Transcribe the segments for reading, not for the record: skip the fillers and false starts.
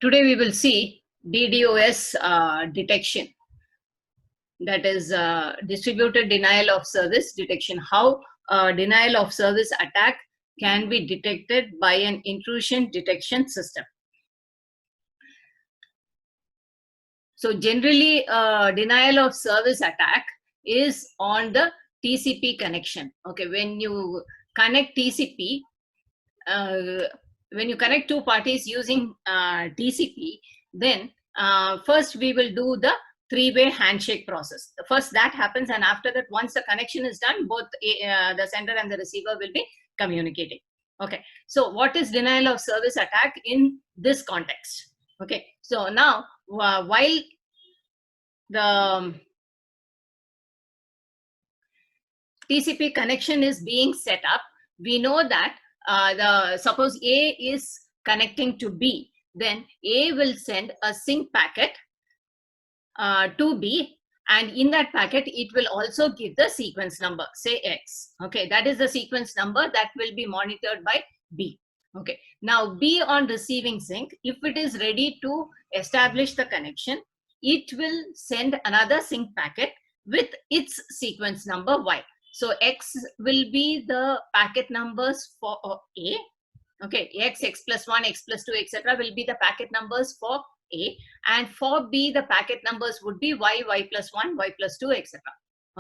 Today we will see DDoS detection, that is distributed denial of service detection, how denial of service attack can be detected by an intrusion detection system. So generally denial of service attack is on the TCP connection. Okay, when you connect TCP, when you connect two parties using TCP, then first we will do the three-way handshake process. First that happens, and after that, once the connection is done, both the sender and the receiver will be communicating. Okay, so what is denial of service attack in this context? Okay, so now while the TCP connection is being set up, we know that suppose A is connecting to B, then A will send a sync packet to B, and in that packet it will also give the sequence number, say X. Okay, that is the sequence number that will be monitored by B. Okay, now B on receiving sync, if it is ready to establish the connection, it will send another sync packet with its sequence number Y. So X will be the packet numbers for A. Okay, X, X plus 1, X plus 2, etc. will be the packet numbers for A, and for B the packet numbers would be Y, Y plus 1, Y plus 2, etc.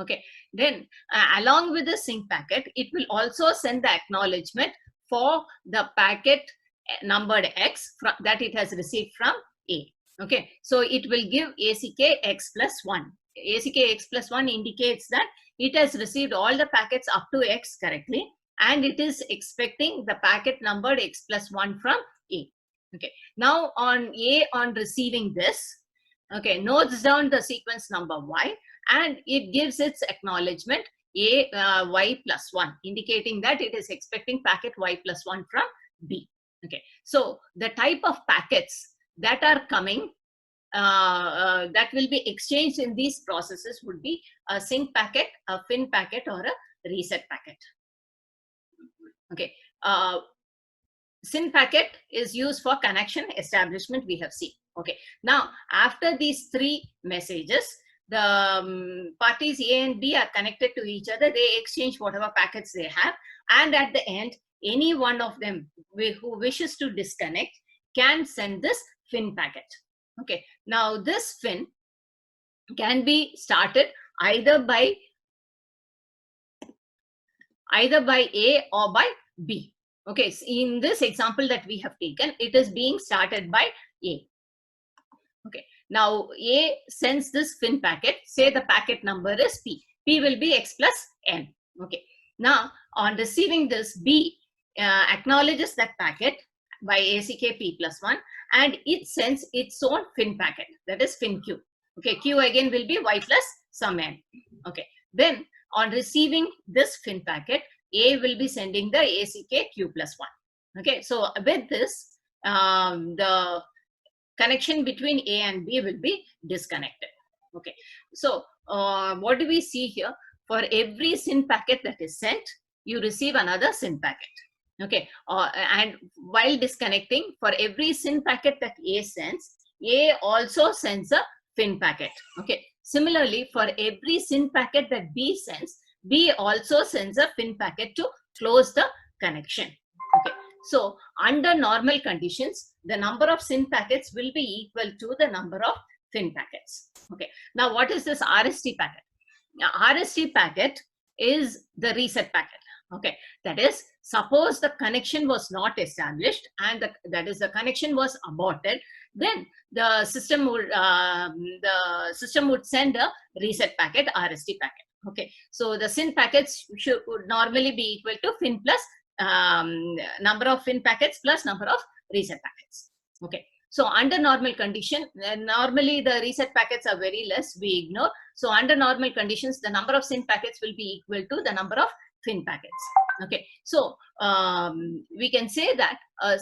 Okay, then along with the sync packet, it will also send the acknowledgement for the packet numbered X that it has received from A. Okay, so it will give ACK X plus 1. ACK X plus 1 indicates that it has received all the packets up to X correctly, and it is expecting the packet numbered X plus 1 from A. Okay, now on A on receiving this, okay, notes down the sequence number Y, and it gives its acknowledgement A Y plus 1, indicating that it is expecting packet Y plus 1 from B. Okay, so the type of packets that are coming that will be exchanged in these processes would be a sync packet, a fin packet, or a reset packet. Okay, SYN packet is used for connection establishment, we have seen. Okay, now after these three messages, the parties A and B are connected to each other. They exchange whatever packets they have, and at the end, any one of them who wishes to disconnect can send this fin packet. Okay, now this fin can be started either by A or by B. Okay, so in this example that we have taken, it is being started by A. Okay, now A sends this fin packet, say the packet number is P. P will be X plus N. Okay, now on receiving this, B acknowledges that packet by ACK P plus 1, and it sends its own fin packet, that is fin Q. Okay, Q again will be Y plus some N. Okay, then on receiving this fin packet, A will be sending the ACK Q plus 1. Okay, so with this, the connection between A and B will be disconnected. Okay, so what do we see here? For every SYN packet that is sent, you receive another SYN packet. Okay, and while disconnecting, for every SYN packet that A sends, A also sends a fin packet. Okay, similarly, for every SYN packet that B sends, B also sends a fin packet to close the connection. Okay, so under normal conditions, the number of SYN packets will be equal to the number of fin packets. Okay, now what is this RST packet? Now, RST packet is the reset packet. Okay, that is, suppose the connection was not established and that is the connection was aborted, then the system would send a reset packet, RST packet. Okay, so the SYN packets would normally be equal to fin plus number of fin packets plus number of reset packets. Okay, so under normal condition, normally the reset packets are very less, we ignore. So under normal conditions, the number of SYN packets will be equal to the number of fin packets. Okay, so we can say that a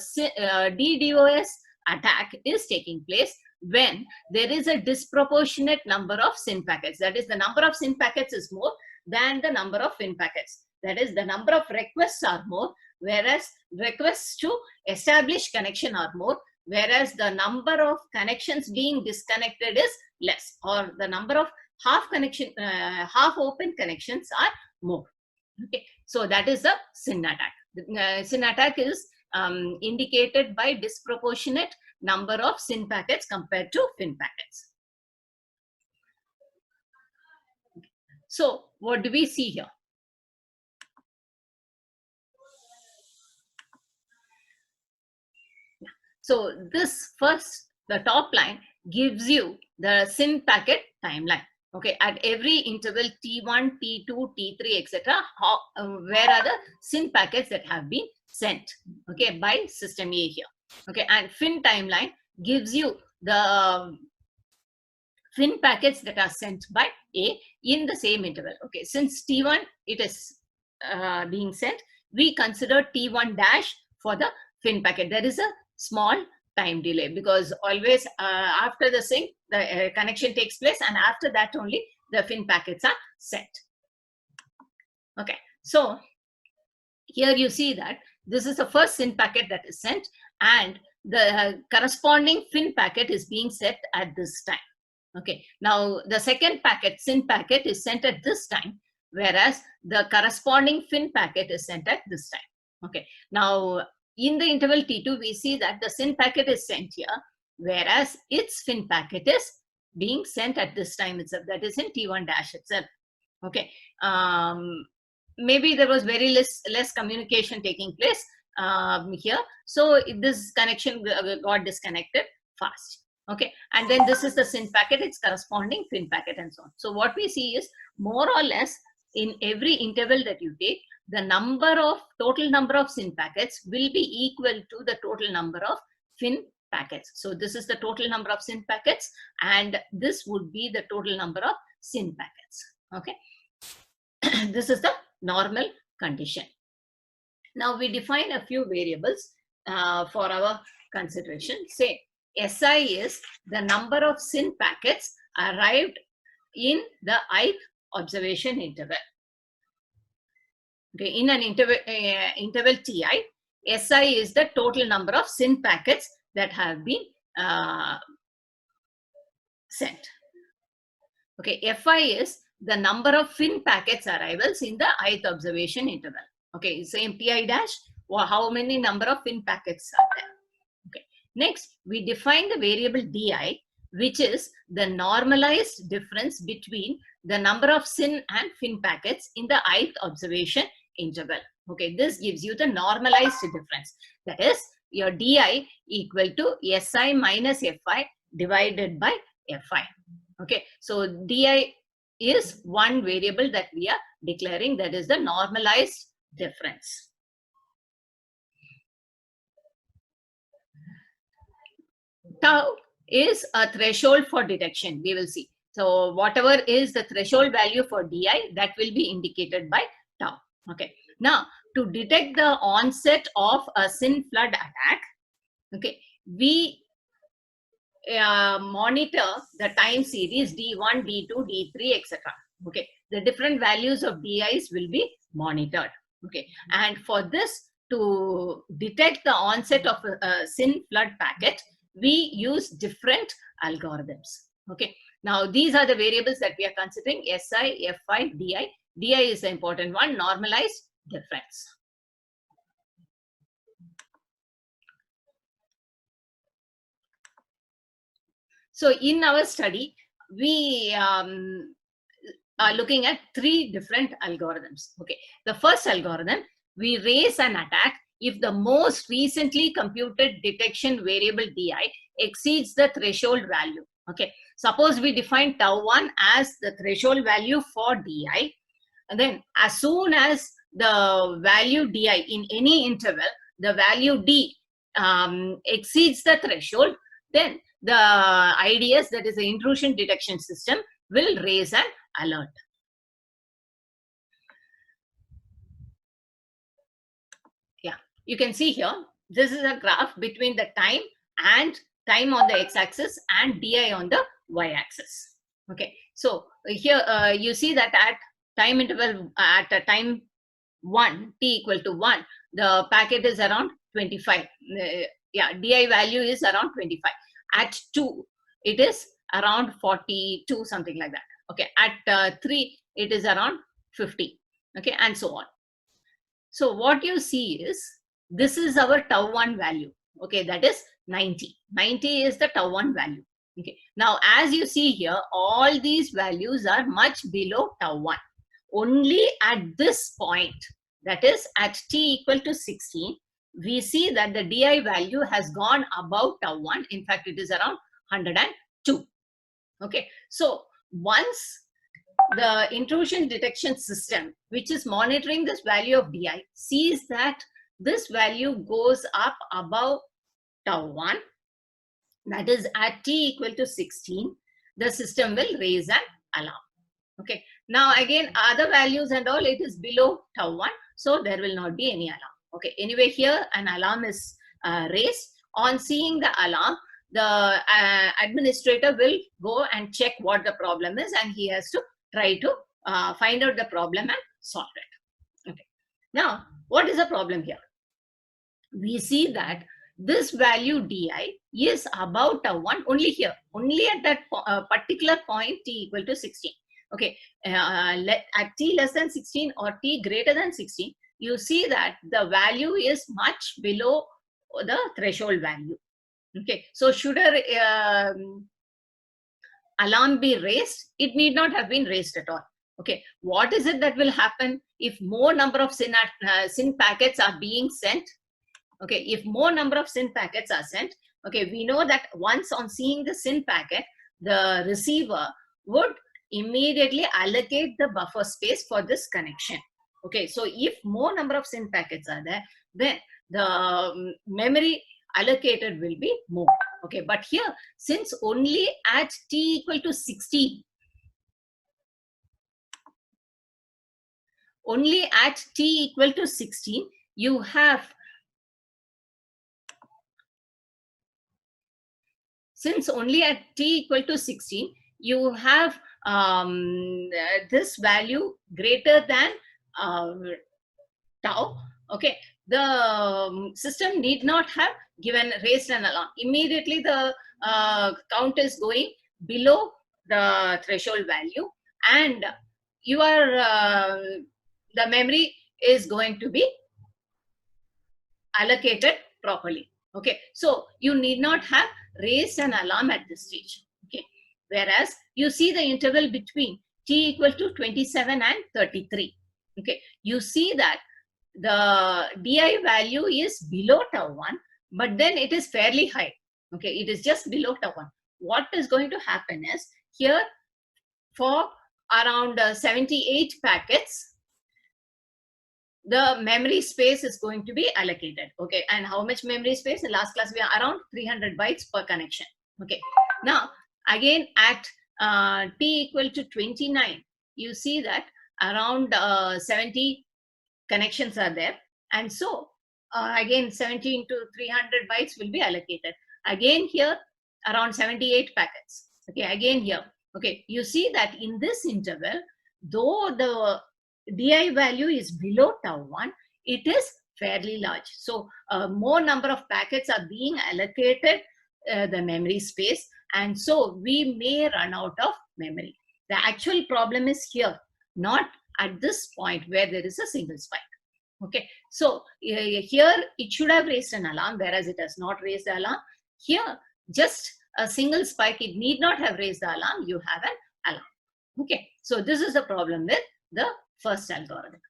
DDoS attack is taking place when there is a disproportionate number of SYN packets. That is, the number of SYN packets is more than the number of fin packets. That is, the number of requests are more, whereas requests to establish connection are more, whereas the number of connections being disconnected is less, or the number of half open connections are more. Okay, so that is a SYN attack. SYN attack is indicated by disproportionate number of SYN packets compared to FIN packets. So what do we see here? So this first, the top line gives you the SYN packet timeline. Okay, at every interval T1, T2, T3, etc., where are the SYN packets that have been sent, okay, by system A here. Okay, and FIN timeline gives you the FIN packets that are sent by A in the same interval. Okay, since T1 it is being sent, we consider T1 dash for the FIN packet. There is a small time delay because always after the sync, the connection takes place, and after that only the FIN packets are sent. Okay, so here you see that this is the first SYN packet that is sent, and the corresponding FIN packet is being set at this time. Okay, now the second packet, SYN packet, is sent at this time, whereas the corresponding FIN packet is sent at this time. Okay, now in the interval T2, we see that the SYN packet is sent here, whereas its FIN packet is being sent at this time itself, that is in T1 dash itself. Okay, maybe there was very less communication taking place here, so this connection got disconnected fast. Okay, and then this is the SYN packet, its corresponding FIN packet, and so on. So what we see is more or less in every interval that you take, the total number of SYN packets will be equal to the total number of FIN packets. So this is the total number of SYN packets, and this would be the total number of SYN packets. Okay, this is the normal condition. Now we define a few variables for our consideration. Say SI is the number of SYN packets arrived in the ith observation interval. Okay, in an interval Ti, SI is the total number of SYN packets that have been sent. Okay, Fi is the number of FIN packets arrivals in the ith observation interval. Okay, same Ti dash, or how many number of FIN packets are there. Okay, next we define the variable Di, which is the normalized difference between the number of SYN and FIN packets in the ith observation interval. Okay, this gives you the normalized difference. That is your Di equal to Si minus Fi divided by Fi. Okay, so Di is one variable that we are declaring, that is the normalized difference. Tau is a threshold for detection, we will see. So whatever is the threshold value for Di, that will be indicated by tau. Okay, now to detect the onset of a SYN flood attack, okay, we monitor the time series D1, D2, D3, etc. Okay, the different values of DIs will be monitored. Okay, and for this, to detect the onset of a SYN flood packet, we use different algorithms. Okay, now these are the variables that we are considering: SI, Fi, Di. Di is the important one, normalized difference. So in our study, we are looking at three different algorithms. Okay, the first algorithm, we raise an attack if the most recently computed detection variable Di exceeds the threshold value. Okay, suppose we define tau1 as the threshold value for Di, and then as soon as the value Di in any interval, the value D exceeds the threshold, then the IDS, that is the intrusion detection system, will raise an alert. Yeah, you can see here, this is a graph between the time on the x-axis and Di on the y-axis. Okay, so here you see that at time interval, at a time 1, t equal to 1, the packet is around 25. yeah, di value is around 25. At 2, it is around 42, something like that. Okay, at 3, it is around 50. Okay, and so on. So what you see is, this is our tau 1 value. Okay, that is 90. 90 is the tau 1 value. Okay, now as you see here, all these values are much below tau 1. Only at this point, that is at t equal to 16, we see that the di value has gone above tau 1. In fact, it is around 102. Okay, so once the intrusion detection system, which is monitoring this value of di, sees that this value goes up above tau 1, that is at t equal to 16, the system will raise an alarm. Okay, now again, other values and all, it is below tau 1, so there will not be any alarm. Okay, anyway, here an alarm is raised. On seeing the alarm, the administrator will go and check what the problem is, and he has to try to find out the problem and solve it. Okay, now what is the problem here? We see that this value di is about tau 1 only here, only at that particular point t equal to 16. Okay, at t less than 16 or t greater than 16, you see that the value is much below the threshold value. Okay, so should a alarm be raised? It need not have been raised at all. Okay, what is it that will happen if more number of SYN packets are being sent? Okay, if more number of SYN packets are sent, okay, we know that once on seeing the SYN packet, the receiver would immediately allocate the buffer space for this connection. Okay, so if more number of SYN packets are there, then the memory allocated will be more. Okay, but here, since only at t equal to 16, only at t equal to 16, you have, since only at t equal to 16, you have this value greater than tau. Okay, the system need not have raised an alarm. Immediately the count is going below the threshold value, and the memory is going to be allocated properly. Okay, so you need not have raised an alarm at this stage. Okay, whereas you see the interval between t equal to 27 and 33. Okay, you see that the di value is below tau 1, but then it is fairly high. Okay, it is just below tau 1. What is going to happen is, here for around 78 packets, the memory space is going to be allocated. Okay, and how much memory space? In last class we are around 300 bytes per connection. Okay, now again at t equal to 29, you see that around 70 connections are there, and so again 70 into 300 bytes will be allocated. Again here around 78 packets. Okay, again here. Okay, you see that in this interval, though the di value is below tau 1, it is fairly large. So more number of packets are being allocated the memory space, and so we may run out of memory. The actual problem is here, not at this point where there is a single spike. Okay, so here it should have raised an alarm, whereas it has not raised the alarm. Here, just a single spike, it need not have raised the alarm, you have an alarm. Okay, so this is the problem with the first algorithm.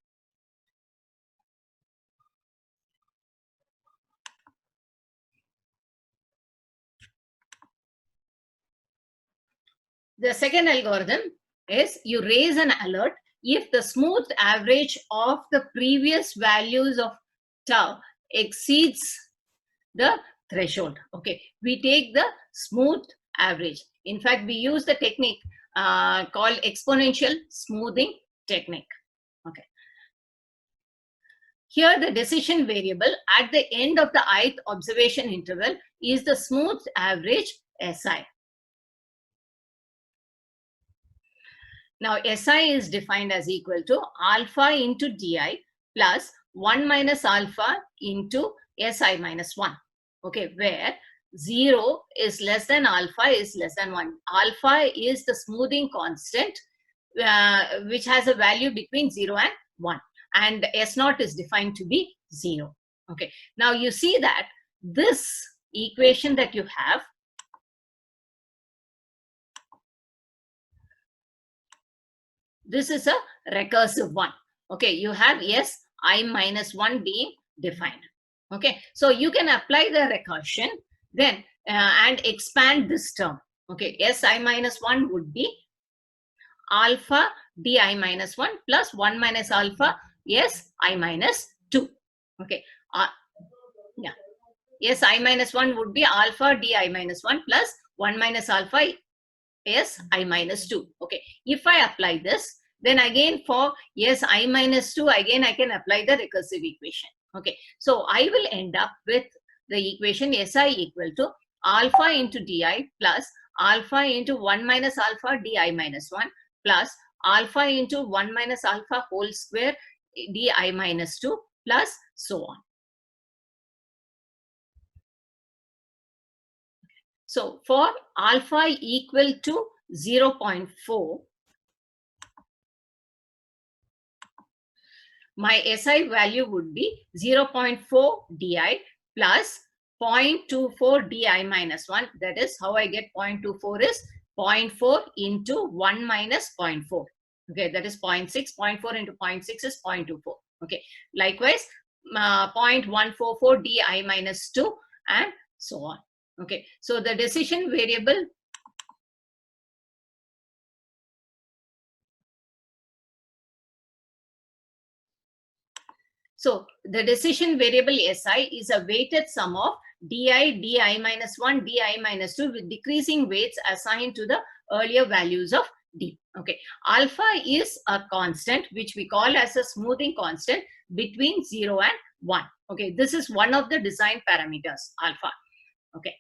The second algorithm is, you raise an alert if the smooth average of the previous values of tau exceeds the threshold. Okay, we take the smooth average. In fact, we use the technique called exponential smoothing technique. Okay, here the decision variable at the end of the ith observation interval is the smooth average SI. Now SI is defined as equal to alpha into di plus 1 minus alpha into SI minus 1. okay, where 0 is less than alpha is less than 1. Alpha is the smoothing constant which has a value between 0 and 1, and S0 is defined to be 0. Okay, now you see that this equation that you have, this is a recursive one. Okay, you have S I minus 1 being defined. Okay, so you can apply the recursion then and expand this term. Okay, S I minus 1 would be alpha di minus 1 plus 1 minus alpha S I minus 2. Okay, yeah, S I minus 1 would be alpha di minus 1 plus 1 minus alpha S I minus 2. Okay, if I apply this, then again for S I minus 2, again I can apply the recursive equation. Okay, so I will end up with the equation Si equal to alpha into di plus alpha into 1 minus alpha di minus 1 plus alpha into 1 minus alpha whole square di minus 2 plus so on. So for alpha equal to 0.4, my SI value would be 0.4 di plus 0.24 di minus 1. That is how I get 0.24 is 0.4 into 1 minus 0.4. Okay, that is 0.6. 0.4 into 0.6 is 0.24. Okay, likewise 0.144 di minus 2 and so on. Okay, so the decision variable So the decision variable SI is a weighted sum of di minus 1, di minus 2 with decreasing weights assigned to the earlier values of d. Okay, alpha is a constant which we call as a smoothing constant between 0 and 1. Okay, this is one of the design parameters, alpha. Okay.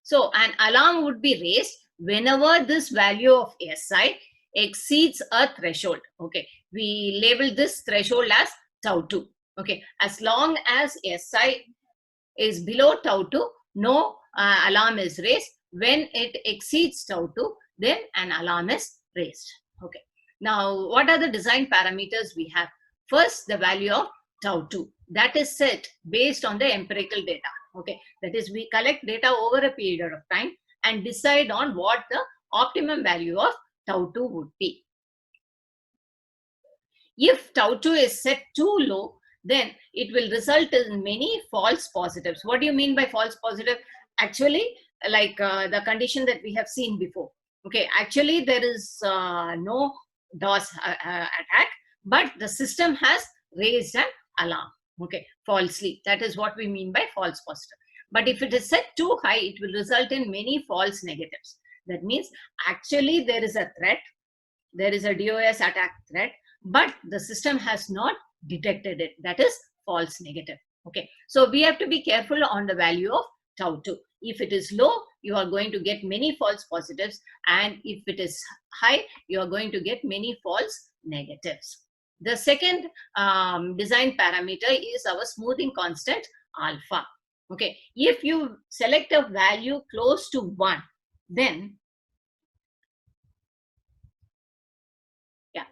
So an alarm would be raised whenever this value of SI exceeds a threshold. Okay, we label this threshold as tau 2. Okay, as long as SI is below tau 2, no alarm is raised. When it exceeds tau 2, then an alarm is raised. Okay, now what are the design parameters we have? First, the value of tau 2, that is set based on the empirical data. Okay, that is, we collect data over a period of time and decide on what the optimum value of tau 2 would be. If tau 2 is set too low, then it will result in many false positives. What do you mean by false positive? Actually, like the condition that we have seen before. Okay, actually there is no DOS attack, but the system has raised an alarm. Okay, falsely. That is what we mean by false positive. But if it is set too high, it will result in many false negatives. That means actually there is a threat, there is a DOS attack threat, but the system has not detected it. That is false negative. Okay, so we have to be careful on the value of tau 2. If it is low, you are going to get many false positives, and if it is high, you are going to get many false negatives. The second design parameter is our smoothing constant alpha. Okay, if you select a value close to 1, then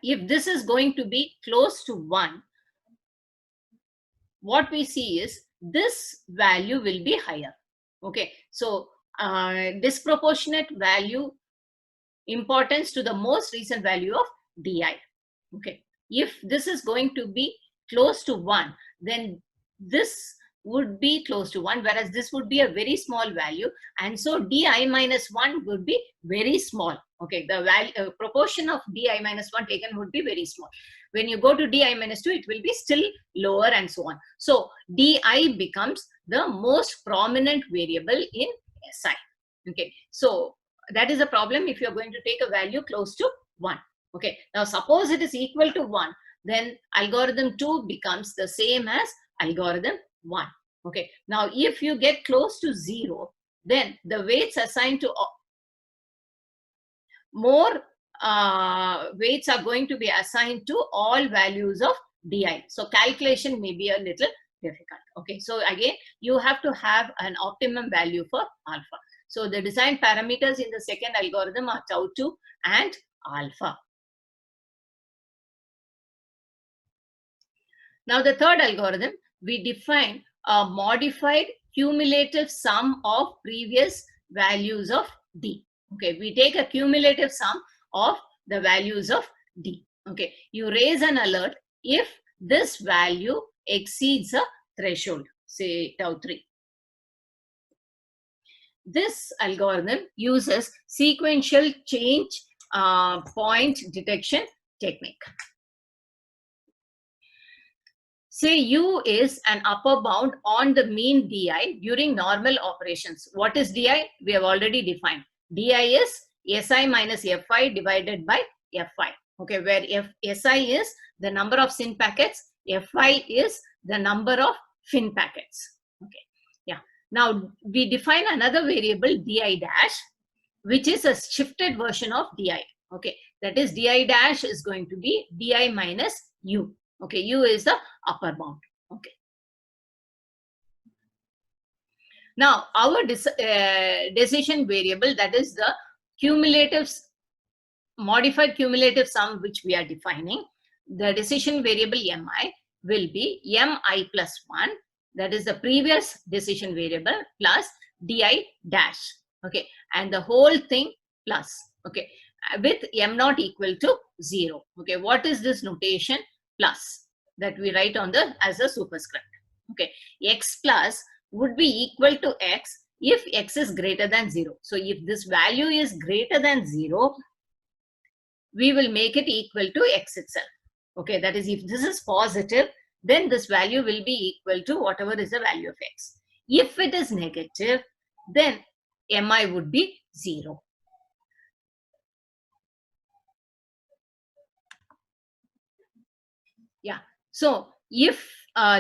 if this is going to be close to 1, what we see is this value will be higher. Okay, so disproportionate value importance to the most recent value of di. Okay, if this is going to be close to 1, then this would be close to 1, whereas this would be a very small value, and so di minus 1 would be very small. Okay, the value proportion of di minus 1 taken would be very small. When you go to di minus 2, it will be still lower, and so on. So di becomes the most prominent variable in SI. Okay, so that is a problem if you're going to take a value close to 1. Okay, now suppose it is equal to 1, then algorithm 2 becomes the same as algorithm 1. Okay, now if you get close to 0, then the weights assigned to more weights are going to be assigned to all values of di. So calculation may be a little difficult. Okay, so again, you have to have an optimum value for alpha. So the design parameters in the second algorithm are tau2 and alpha. Now the third algorithm, we define a modified cumulative sum of previous values of d. Okay, we take a cumulative sum of the values of d. Okay, you raise an alert if this value exceeds a threshold, say tau3. This algorithm uses sequential change point detection technique. Say u is an upper bound on the mean di during normal operations. What is di? We have already defined. Di is si minus fi divided by fi. Okay, where si is the number of SYN packets, fi is the number of FIN packets. Okay, yeah. Now we define another variable di dash, which is a shifted version of di. Okay, that is di dash is going to be di minus u. Okay, u is the upper bound. Okay. Now our decision variable, that is the modified cumulative sum which we are defining, the decision variable mi will be mi plus 1, that is the previous decision variable, plus di dash. Okay, and the whole thing plus, okay, with m not equal to 0. Okay, what is this notation? Plus, that we write on the as a superscript. Okay, x plus would be equal to x if x is greater than 0. So if this value is greater than 0, we will make it equal to x itself. Okay, that is, if this is positive, then this value will be equal to whatever is the value of x. If it is negative, then mi would be 0. Yeah, so if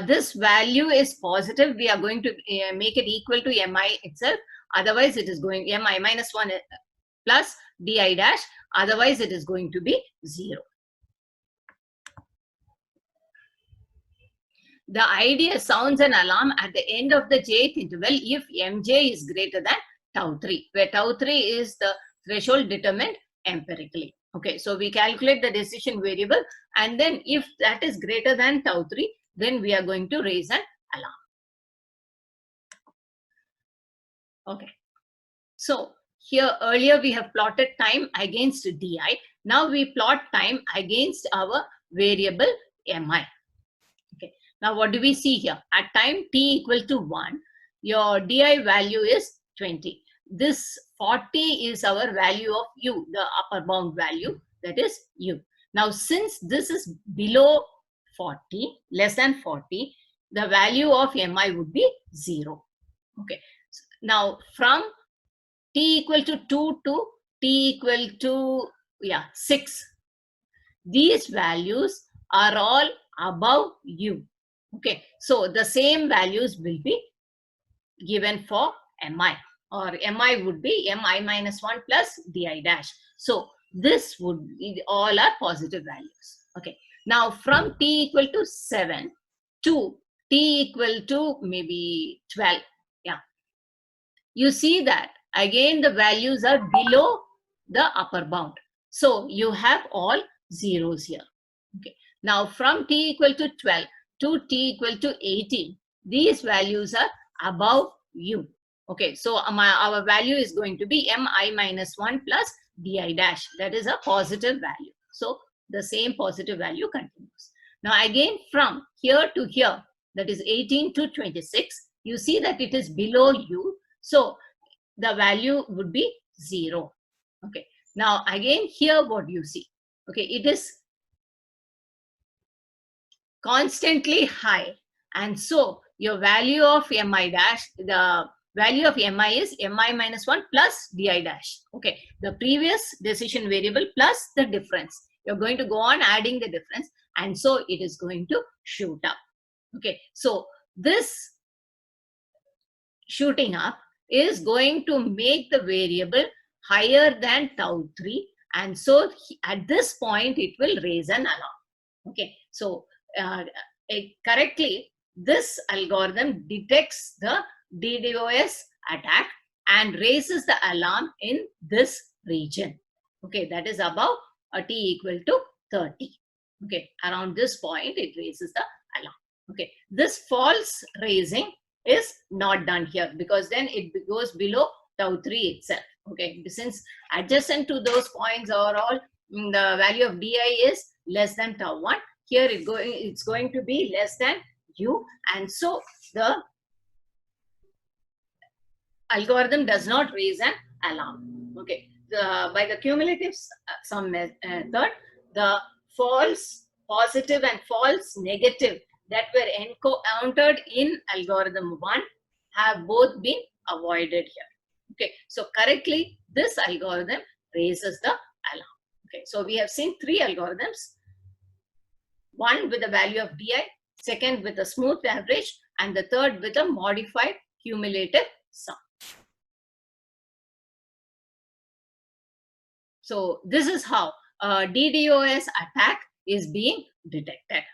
this value is positive, we are going to make it equal to mi itself. Otherwise, it is going mi minus 1 plus di dash. Otherwise, it is going to be 0. The idea sounds an alarm at the end of the jth interval if mj is greater than tau3, where tau3 is the threshold determined empirically. Okay, so we calculate the decision variable, and then if that is greater than tau3, then we are going to raise an alarm. Okay, so here earlier we have plotted time against di. Now we plot time against our variable mi. Okay, now what do we see here? At time t equal to 1, your di value is 20. This 40 is our value of u, the upper bound value, that is u. Now since this is below 40, less than 40, the value of mi would be 0. Okay, now from t equal to 2 to t equal to 6, these values are all above u. Okay, so the same values will be given for mi, or mi would be mi minus 1 plus di dash. So this would be all are positive values. Okay, now from t equal to 7 to t equal to maybe 12, yeah, you see that again the values are below the upper bound. So you have all zeros here. Okay, now from t equal to 12 to t equal to 18, these values are above u. Okay, so our value is going to be mi minus 1 plus di dash. That is a positive value. So the same positive value continues. Now again from here to here, that is 18 to 26, you see that it is below u. So the value would be 0. Okay, now again here what you see? Okay, it is constantly high, and so your value of mi dash, the value of mi is mi minus 1 plus di dash. Okay, the previous decision variable plus the difference. You're going to go on adding the difference, and so it is going to shoot up. Okay, so this shooting up is going to make the variable higher than tau3, and so at this point it will raise an alarm. Okay, so correctly, this algorithm detects the DDoS attack and raises the alarm in this region. Okay, that is above t equal to 30. Okay, around this point it raises the alarm. Okay, this false raising is not done here because then it goes below tau 3 itself. Okay, since adjacent to those points are all the value of di is less than tau 1, here it's going to be less than u, and so the algorithm does not raise an alarm. Okay, by the cumulative sum method, the false positive and false negative that were encountered in algorithm 1 have both been avoided here. Okay, so correctly this algorithm raises the alarm. Okay, so we have seen 3 algorithms, one with a value of di, second with a smooth average, and the third with a modified cumulative sum. So this is how a DDoS attack is being detected.